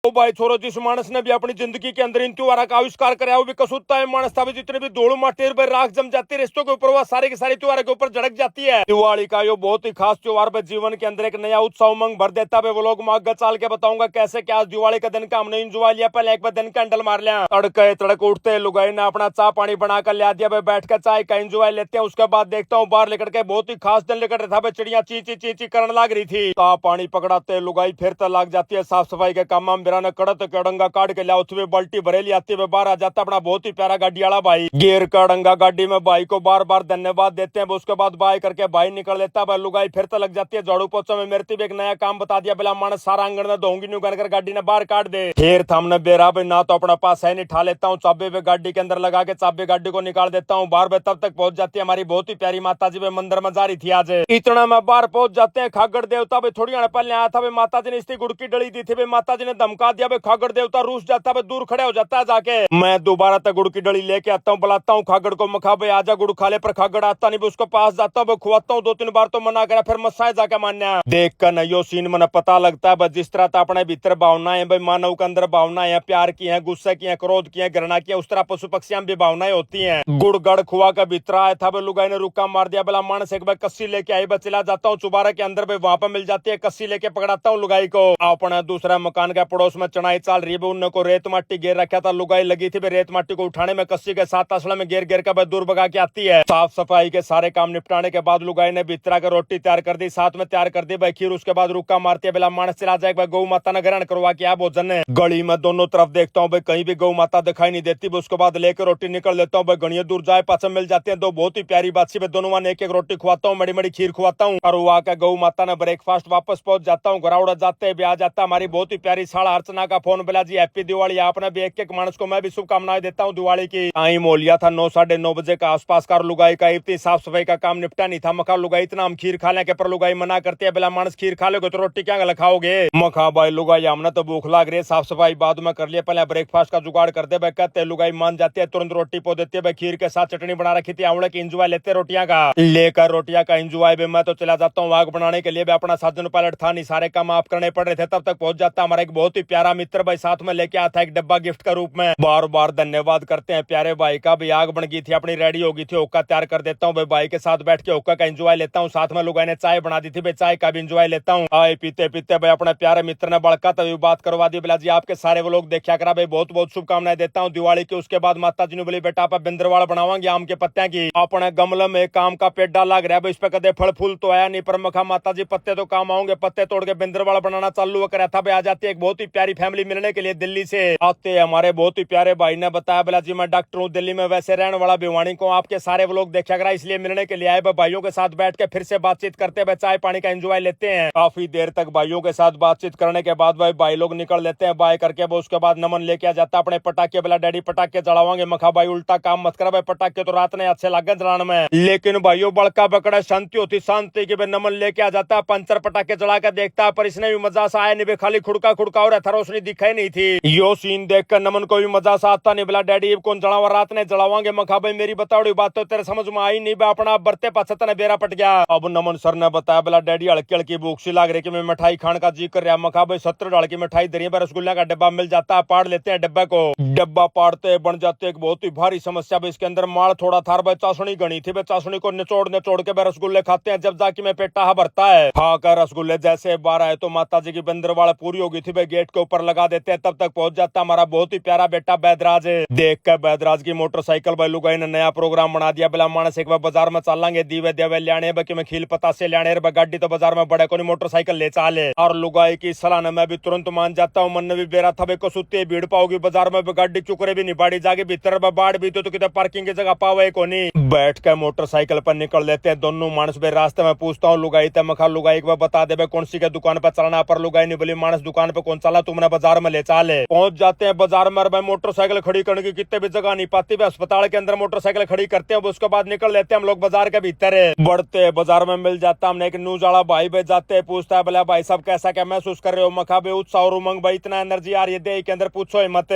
ओ भाई छोरो, जिस मानस ने भी अपनी जिंदगी के अंदर इन त्योहारों का आविष्कार कराया वो भी कसूता है मानस था। जितने भी धूल माटी भाई राख जम जाती है रिश्तों के ऊपर, वह सारे के सारे त्योहारों के ऊपर झड़क जाती है। दिवाली का यो बहुत ही खास त्योहार पे जीवन के अंदर एक नया उत्साह उमंग भर देता है। वो लोग आगे चाल के बताऊंगा कैसे क्या आज दिवाली का दिन का हमने इंजॉय लिया। पहले एक बार दिन कैंडल मार लिया, तड़के तड़क उठते लुगाई ने अपना चाय पानी बनाकर लिया दिया। बैठ कर चाय का इंजॉय लेते हैं। उसके बाद देखता हूँ बाहर लेकर के बहुत ही खास दिन लेकर था। चिड़िया ची ची ची ची करने लग रही थी। चाय पानी पकड़ाते लुगाई फिर तो लग जाती है साफ सफाई के काम में। मेरा ने कड़त कड़ंगा काट के लिया उसमें बाल्टी भरेली आती है। बाहर आ जाता अपना बहुत ही प्यारा गाड़ी वाला भाई गियर कड़ंगा गाड़ी में भाई को बार बार धन्यवाद देते हैं। उसके बाद बाय करके भाई निकल लेता है। लुगाई फिर तो लग जाती है झाड़ू पोछा में। मेरे भी एक नया काम बता दिया, बिला मानस सारा आंगन में दोंगी न्यू कर गाड़ी ने बाहर काट दे। फिर थामने बेरा भाई ना तो अपना पास है नहीं ठा लेता हूँ चाबी पे गाड़ी के अंदर लगा के चाबी गाड़ी को निकाल देता हूँ बाहर। तब तक पहुंच जाती है हमारी बहुत ही प्यारी माता जी मंदिर में जा रही थी आज। इतना में बाहर पहुंच जाते हैं। खागड़ देवता भाई थोड़ी पहले आया था। माता जी ने इसकी गुड़की डली दी थी। माता जी ने धमका दिया भाई खागड़ देवता रूस जाता है, दूर खड़े हो जाता है। जाके मैं दोबारा तक गुड़ की डली लेके आता हूँ, बुलाता हूँ खागड़ को। मखा भाई आजा गुड़ खा ले, पर खागड़ आता नहीं। उसको पास जाता हूँ, खुआता हूँ। 2-3 बार तो मना करा, फिर मसाए जाके मान्या। देख कर नयो सीन मन पता लगता है जिस तरह अपने भीतर भावनाएं भाई मानव के अंदर भावनाएं है, प्यार की है, गुस्से की है, क्रोध की है, घृणा की है, उस तरह पशु पक्षियों में भी भावनाएं होती हैं। गुड़ गड़ खुआ का भीतर आया था। लुगाई ने रुका मार दिया। बोला मानस एक बार कस्सी लेके आई। चला जाता हूँ चुबारा के अंदर भाई, वहां पर मिल जाती है कस्सी लेके पकड़ाता हूँ लुगाई को। अपना दूसरा मकान के पड़ोस में चढ़ाई चाल रही है। उनको रेत माटी घेर रखा था। लुगाई लगी थी रेत माटी को उठाने में। कस्सी के साथ असला में घेर घेर कर दूर भगा के आती है। साफ सफाई के सारे काम निपटाने के बाद लुगाई ने भीतरा कर रोटी तैयार कर दी, साथ में तैयार कर दी भाई खीर। उसके बाद रुका मारती है। बेला मानस चला जाए गौ माता ने ग्रहण करवा के आ भोजन है। गली में दोनों तरफ देखता हूँ भाई कहीं भी गौ माता दिखाई नहीं देती। उसके बाद लेकर रोटी निकल लेता हूँ भाई। गणिया दूर जाए पास मिल जाते हैं। दो बहुत ही प्यारी बात सी दोनों एक एक रोटी खुआता हूँ, बड़ी बड़ी खीर खुआता हूँ। और वहाँ का गौ माता ने ब्रेकफास्ट वापस पहुंच जाता हूँ। घरावड़ा जाते भी आ जाता हमारी बहुत ही प्यारी साड़ा अर्चना का फोन। बेला जी हैप्पी दिवाली। आपने भी एक एक मानस को मैं भी शुभकामनाएं देता हूँ दिवाली की। टाइम हो लिया था 9-9:30 बजे का आसपास कर। लुगाई का इतनी साफ सफाई का काम निपटा नहीं था। मखा लुगाई इतना हम खीर खा लें के, पर लुगाई मना करते हैं। बेला मानस खीर खा लोगे तो रोटी क्या खाओगे। मखा भाई लुगाई हमने तो भूख लाग रही है, साफ सफाई बाद में कर लिया, पहले ब्रेकफास्ट का जुगाड़ करते भाई। कहते लुगाई मान जाती है, तुरंत रोटी पो देती है भाई। खीर के साथ चटनी बना रखी थी आंवले की। इंजॉय लेते रोटियां का। लेकर रोटियां का इंजॉय भी मैं तो चला जाता हूँ आग बनाने के लिए। अपना साधन पायलट था नहीं, सारे काम आप करने पड़ रहे थे। तब तक पहुंच जाता हमारा एक बहुत ही प्यारा मित्र भाई साथ में लेके आता है एक डब्बा गिफ्ट का रूप में। बार बार धन्यवाद करते हैं प्यारे भाई का। भी आग बन गई थी अपनी, रेडी हो गई थी, ओक्का तैयार कर देता हूँ भाई के साथ बैठ के ओक्का का एंजॉय लेता हूँ। साथ में लुगाई ने चाय बना दी थी भाई, चाय का भी एंजॉय लेता हूँ। आए पीते पीते भाई अपने प्यारे मित्र ने बड़का तभी बात करवा दी। बोला जी आपके सारे वो लोग देखा करा भाई, बहुत बहुत शुभकामनाएं देता हूँ दिवाली की। उसके बाद माता जी ने बोली बेटा आप बिंद्रवाल बनावांगे आम के पत्तियां की। अपने गमले में काम का पेड़ लग रहा है, इस पे कदे फल फूल तो आया नहीं, पर मखा माता जी पत्ते तो काम आओगे। पत्ते तोड़ के बिंद्रवाल बनाना चालू करा था भाई। आ जाती है एक बहुत ही प्यारी फैमिली मिलने के लिए दिल्ली से आते। हमारे बहुत ही प्यारे भाई ने बताया बोला जी मैं डॉक्टर हूँ दिल्ली में, वैसे रहने वाला भिवानी को। आपके सारे वो लोग देखा करा इसलिए मिलने के लिए आए। भाइयों के साथ बैठ के फिर से बातचीत करते हुए चाय पानी का एंजॉय लेते हैं। काफी देर तक भाइयों के साथ बातचीत करने के बाद भाई लोग निकल लेते हैं बाय करके। उसके बाद नमन लेके आ जाता अपने पटाखे। बोला डैडी पटाखे चढ़ावांगे। मखा भाई उल्टा काम मत कर भाई, पटाखे तो रात ने अच्छे लगे चलाने में, लेकिन भाइयों बड़का बकड़ा शांति होती शांति की। नमन लेके आ जाता पंचर पटाखे चला कर देखता, पर इसने भी मजा सा आया नहीं। खाली खुड़का खुड़का और रोशनी दिखाई नहीं थी। यो सीन देखकर नमन को भी मजा सा आता नहीं। बोला डैडी कौन जलावा, रात ने जलावांगे। मखा भाई मेरी बताओड़ी बात तो तेरे समझ में आई नहीं। अपना बरते पाछे तने बेरा पट गया। अब नमन सर ने बताया बोला डैडी हल्की हल्की भूख सी लग रही कि मैं मिठाई खाने का जी कर रहा। मखा भाई 70 डाल की मिठाई दे रही है, रसगुल्ला का डब्बा मिल जाता है, पाड़ लेते हैं डब्बा को। डब्बा पाड़ते बन जाते एक बहुत ही भारी समस्या। इसके अंदर माल थोड़ा था भाई, चाशनी गणी थी। चाशनी को निचोड़ के रसगुल्ले खाते हैं, जब जाके मैं पेटा भरता है। खाकर रसगुल्ले जैसे बाहर आए तो माता जी की बिंद्रवाल पूरी हो गई थी भाई, गेट के ऊपर लगा देते हैं। तब तक पहुंच जाता हमारा बहुत ही प्यारा बेटा बैदराज। देख कर बैदराज की मोटरसाइकिल भाई लुगाई ने नया प्रोग्राम बना दिया। बिला मानस एक बार बाजार में चलेंगे, दीवे देवे लेने बाकी में खील पता से लेने गाड़ी तो बाजार में बड़े को मोटरसाइकिल ले चाले। और लुगाई की सलाह ने मैं भी तुरंत मान जाता हूँ। मन ने भी बेरा था को सुते भीड़ पाओगी बाजार में, गाड़ी चुकरे भी नहीं बाड़ी जाके भीतर बाढ़ भी तो कितने पार्किंग की जगह पावे को नहीं। बैठ कर मोटरसाइकिल पर निकल लेते हैं दोनों मानस भाई। रास्ते में पूछता हूँ लुगाई ते मखा लुगाई एक बार बता दे कौन सी के दुकान पर चलना, पर लुगाई नहीं बोली मानस दुकान पे कौन चला, तुमने बाजार में ले चाले। पहुंच जाते हैं बाजार में भाई, मोटरसाइकिल खड़ी करने की कितने भी जगह नहीं पाती भाई। अस्पताल के अंदर मोटरसाइकिल खड़ी करते हैं, उसके बाद निकल लेते हैं हम लोग बाजार के भीतर। बढ़ते बाजार में मिल जाता हमने एक न्यूज वाला भाई भाई जाते पूछता है बोला भाई साहब कैसा क्या महसूस कर रहे हो। मखा भाई उत्साह और उमंग भाई इतना एनर्जी आ रही है के अंदर पूछो ही मत।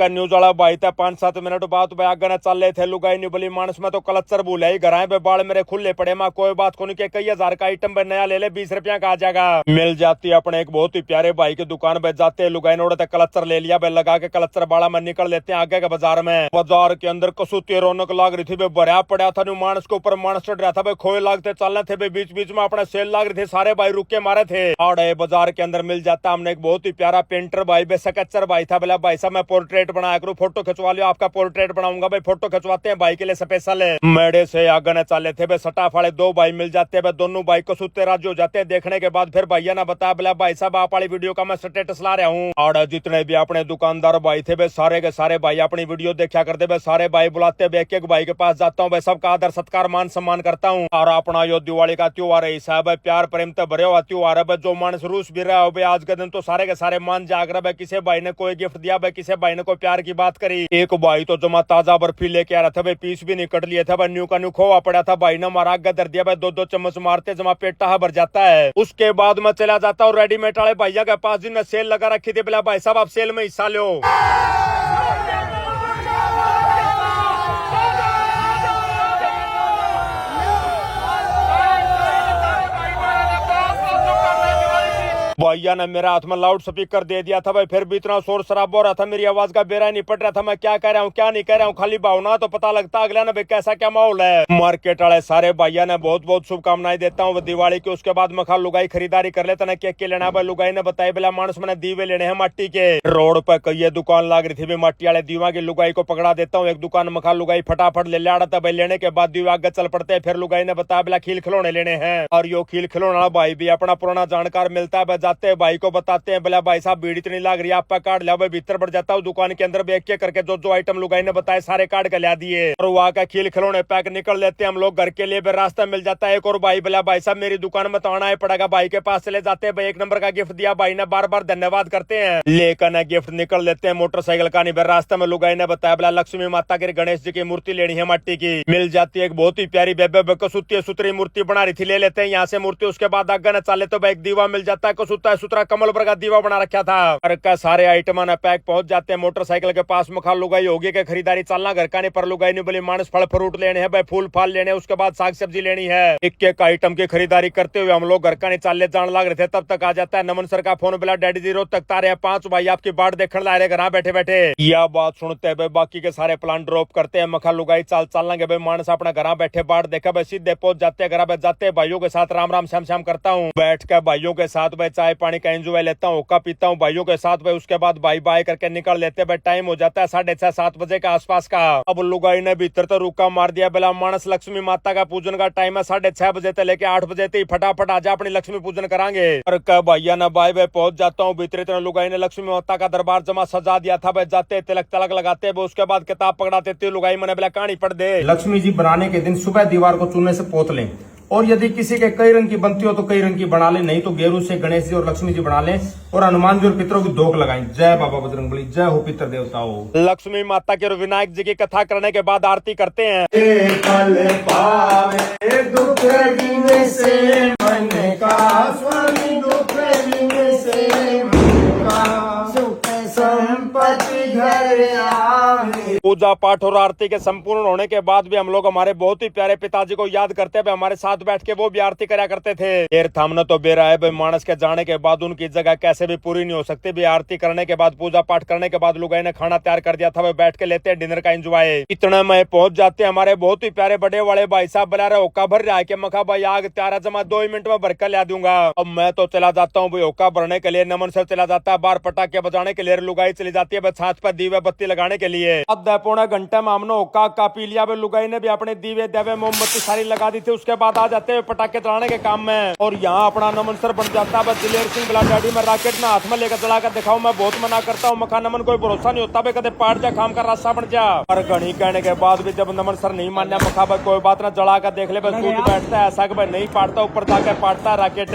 न्यूज वाला भाई था 5-7 मिनट बाद भाई आगे चल रहे थे। लुगाई नहीं बोली मानस में तो कलच्चर भूल ही घर पे बाल मेरे खुले पड़े। माँ कोई बात को नहीं कई हजार का आइटम पे नया ले ले 20 रुपया का आ जाएगा। मिल जाती है अपने एक बहुत ही प्यारे भाई की दुकान पे। जाते लुगाई ने उड़ते क्लचर ले लिया भाई, लगा के क्लचर बाड़ा में निकल लेते हैं आगे के बाजार में। बाजार के अंदर कसूती रौनक लाग रही थी भाई, भरा पड़ा था मानस के ऊपर मानस चढ़ रहा था भाई, खोए लागते चलने थे भाई, बीच बीच में अपने सेल लाग रहे थे, सारे भाई रुक के मारे थे। और बाजार के अंदर मिल जाता हमने एक बहुत ही प्यारा पेंटर भाई बे, सकच्चर भाई था, बोला भाई साहब मैं पोर्ट्रेट बनाया करूँ, फोटो खिंचवा लियो, आपका पोर्ट्रेट बनाऊंगा भाई। फोटो खिंचवाते हैं भाई के लिए स्पेशल है। मेड़े से आगे न चले थे भाई, सटा फाड़े दो भाई मिल जाते हैं, दोनों भाई को सुते राजी हो जाते हैं। देखने के बाद फिर भैया ने बताया, बोला भाई साहब आप वाली वीडियो का मैं स्टेटस ला रहा हूँ। और जितने भी अपने दुकानदार भाई थे भाई, सारे के सारे भाई अपनी वीडियो देखा करते भाई, सारे भाई बुलाते भाई, एक एक भाई के पास जाता हूँ भाई, सबका आदर सत्कार मान सम्मान करता हूँ। और अपना यो दिवाली का त्योहार है साहब, प्यार प्रेम तो भरे हुआ त्योहार है। जो मानस रूस भी रहा हो भाई, आज के दिन तो सारे के सारे मान जाग रहा है। किसी भाई ने कोई गिफ्ट दिया भाई, किसी भाई ने कोई प्यार की बात करी। एक भाई तो जमा ताजा बर्फी लेके आ रहा था भाई, पीस भी नहीं कट लिए था भाई, न्यू का न्यू खोवा पड़ा था भाई ने मारा आगे दर दिया भाई, दो दो चम्मच मारते जमा पेटा भर जाता है। उसके बाद मैं चला जाता हूँ रेडीमेड वाले भैया के पास, जिनने सेल लगा रखी थी, बोला भाई साहब आप सेल में हिस्सा लो। भैया ने मेरा हाथ में लाउड स्पीकर दे दिया था भाई, फिर भी इतना शोर शराबा हो रहा था, मेरी आवाज का बेरा नहीं पड़ रहा था, मैं क्या कह रहा हूँ क्या नहीं कह रहा हूँ, खाली भावना तो पता लगता अगला ने भाई कैसा क्या माहौल है। मार्केट वाले सारे भैया ने बहुत बहुत शुभकामनाएं देता हूँ दिवाली की। उसके बाद मैं लुगाई खरीदारी कर लेता ना, केक के लेना भाई, लुगाई ने बताया बोला मानस मैंने दीवे लेने हैं माटी के। रोड पे कई दुकान लाग रही थी माटी वाले दीवा की, लुगाई को पकड़ा देता हूँ। एक दुकान में लुगाई फटाफट ले लिया था भाई, लेने के बाद दीवा आगे चल पड़ते हैं। फिर लुगाई ने बताया बोला खील खिलौने लेने हैं, और यो खील खिलौना वाला भाई भी अपना पुराना जानकार मिलता है, जाते भाई को बताते हैं, बोला भाई साहब भीड़ इतनी लाग रही है, आपका कार्ड लिया भाई, भीतर बढ़ जाता हूँ दुकान के अंदर बैठ के करके, जो जो आइटम लुगाई ने बताए सारे कार्ड के ला दिए, और वहाँ का खील खिलौने पैक निकल लेते हैं हम लोग घर के लिए। रास्ता मिल जाता है एक और भाई, बोला भाई साहब मेरी दुकान में तो आना ही पड़ेगा, भाई के पास चले जाते हैं भाई, एक नंबर का गिफ्ट दिया भाई ने, बार बार धन्यवाद करते हैं, लेकर ना गिफ्ट निकल लेते हैं मोटरसाइकिल का। नहीं रास्ते में लुगाई ने बताया, बोला लक्ष्मी माता के गणेश जी की मूर्ति लेनी है माटी की, मिल जाती है एक बहुत ही प्यारी बेबे कसूती सुतरी मूर्ति बना रही थी, ले लेते हैं यहाँ से मूर्ति। उसके बाद आगे न चले तो भाई एक दीवा मिल जाता है, कसूता सुतरा कमल पर का दीवा बना रखा था, और का सारे आइटम ना पैक पहुंच जाते हैं मोटरसाइकिल के पास में। लुगाई होगी के खरीदारी चलना घर का नहीं, पर लुगाई ने बोली मानस फल फ्रूट लेने हैं भाई, फूल फाल लेने, उसके बाद साग सब्जी लेनी है। एक एक आइटम की खरीदारी करते हुए हम लोग घर का नहीं चाले जान लग रहे थे, तब तक आ जाता है नमन सर का फोन, बोला डैडी जी रोज तक तारे हैं, 5 भाई आपकी बाट देखने ला रहे घर बैठे बैठे। यह बात सुनते हैं भाई बाकी के सारे प्लान ड्रॉप करते हैं, मखा लुगाई चाल चलेंगे भाई, मानस अपना घर बैठे बाट देखा भाई, सीधे पहुंच जाते हैं घर जाते भाइयों के साथ राम राम श्याम श्याम करता हूँ, बैठ कर भाइयों के साथ भाई चाय पानी का एंजॉय लेता हूँ, हुक्का पीता हूँ भाइयों के साथ भाई। उसके बाद बाई बाय करके निकल लेते भाई, टाइम हो जाता है 6:30 7 बजे के आसपास का। अब लुगाई ने भीतर तो रुका मार दिया, बोला मानस लक्ष्मी माता का पूजन का टाइम है 6:30 बजे से लेके 8 बजे तक, फटाफट आजा अपनी लक्ष्मी पूजन करांगे। और कब भैया ना बाय बाय पहुंच जाता हूँ भीतर, इतना लुगाई ने लक्ष्मी माता का दरबार जमा सजा दिया था भाई, जाते तिलक तलक लगाते, उसके बाद किताब पकड़ाते थे लुगाई, मैंने बोला कहानी पढ़ दे। लक्ष्मी जी बनाने के दिन सुबह दीवार को चूने से पोत लें, और यदि किसी के कई रंग की बनती हो तो कई रंग की बना ले, नहीं तो गेरू से गणेश जी और लक्ष्मी जी बना ले, और हनुमान जी और पितरों की धोख लगाएं। जय बाबा बजरंगबली, जय हो पितर देवताओं। लक्ष्मी माता के और विनायक जी की कथा करने के बाद आरती करते हैं। फल पावे दुख गिने से मन का, स्वामी दुख गिने से मन का, सुख संपत्ति घर आवे। पूजा पाठ और आरती के संपूर्ण होने के बाद भी हम लोग हमारे बहुत ही प्यारे पिताजी को याद करते हुए हमारे साथ बैठ के वो भी आरती करा करते थे। देर थामना तो बेरा है भाई, मानस के जाने के बाद उनकी जगह कैसे भी पूरी नहीं हो सकती भी। आरती करने के बाद पूजा पाठ करने के बाद लुगाई ने खाना तैयार कर दिया था भाई, बैठ के लेते हैं डिनर का एंजॉय। इतना में पहुंच जाते हैं हमारे बहुत ही प्यारे बड़े वाले भाई साहब, बुला रहे होका भर रहा है कि मखा भाई आग त्यारा जमा 2 मिनट में भर कर ला दूंगा। अब मैं तो चला जाता हूँ भाई होका भरने के लिए, नमन सर चला जाता है बाहर पटाखे बजाने के लिए, लुगाई चली जाती है छात पर दीवे बत्ती लगाने के लिए। आधा पौना घंटे में हमने होका का पी लिया भाई, लुगाई ने भी अपने दीवे देवे मोमबत्ती सारी लगा दी थी। उसके बाद आ जाते हैं पटाखे चलाने के काम में, और यहाँ अपना नमन सर बन जाता है दिलेर सिंह, बिला डैडी में रॉकेट में हाथ में लेकर चला कर दिखाऊं। मैं बहुत मना करता हूँ, मखा नमन कोई भरोसा नहीं होता भाई, कदे पाट जा खाम का रास्ता बन जा। पर घड़ी कहने के बाद भी जब नमन सर नहीं मान्या, मखा भाई कोई बात ना जला कर देख ले, बस दूध बैठता है ऐसा कि भाई नहीं पाटता, ऊपर जाकर पाटता रॉकेट।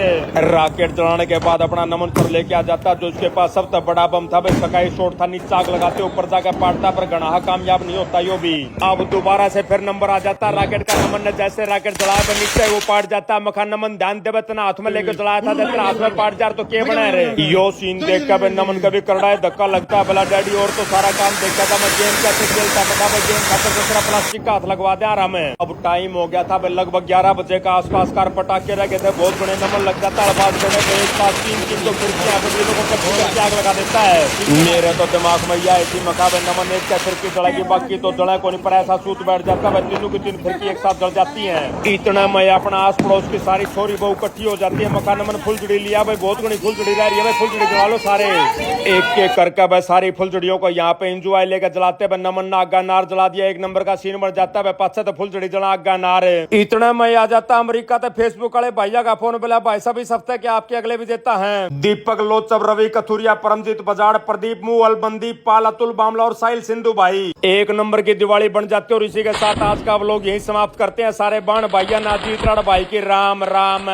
रॉकेट चलाने के बाद अपना नमन सर लेके आ जाता, जो उसके पास सबसे बड़ा बम था भाई, सकाई शॉट था, नीचे आग लगाते ऊपर जाकर पाटता, पर घना कामयाब नहीं होता यो भी। अब दोबारा से फिर नंबर आ जाता। रॉकेट का नमन ने जैसे रॉकेट चलाया पे नीचे वो पाट जाता। मखान नमन ध्यान दे तना हाथ में लेकर चलाया था, तेरा हाथ में पाट जा तो क्या बना रे। यो सीन देख कर नमन कभी करड़ा है धक्का लगता है। बोला डैडी और तो सारा काम देखा था मैं, गेम कैसे खेलता पता भाई, गेम खाते दूसरा प्लास्टिक का हाथ लगवा दे आराम है। अब टाइम हो गया था लगभग 11 बजे का आसपास। कार पटाखे रह गए थे, बहुत बड़े नंबर लग जाता है। आवाज देने पे एक साथ तीन तो खिड़कियां को आग लगा देता है। मेरे तो दिमाग में यह ऐसी मकाबे नमन एक क्या खिड़की जड़ेगी, बाकी तो जड़े को नहीं, पर ऐसा सूत बैठ जाता है तीनों की तीन खिड़की एक साथ जल जाती है। इतना मैं अपना आस पड़ोस की सारी छोरी बहु इकट्ठी हो जाती है। मकान नमन फुलझड़ी लिया भाई, बहुत घनी फुलझड़ी रह रही है भाई, फुलझड़ी जला लो सारे एक एक करके भाई। सारी फुलझड़ियों को यहाँ पे एंजॉय लेकर जलाते भाई। नमन ने आगा नार जला दिया, एक नंबर का सीन बन जाता है। पाछे तो फुलझड़ी जला आगा नार। इतना मैं आ जाता अमेरिका तो फेसबुक वाले भैया का फोन बोला, भाई साहब इस हफ्ते के आपके अगले विजेता हैं दीपक लोचब, रवि कथुरिया, परमजीत बजाड़, प्रदीप मुअल, बंदीप पाल, अतुल बामला और साहिल सिंधु भाई। एक नंबर की दिवाली बन जाती है। और इसी के साथ आज का व्लॉग यही समाप्त करते हैं। सारे बाण भाइया नाजीत भाई की राम राम।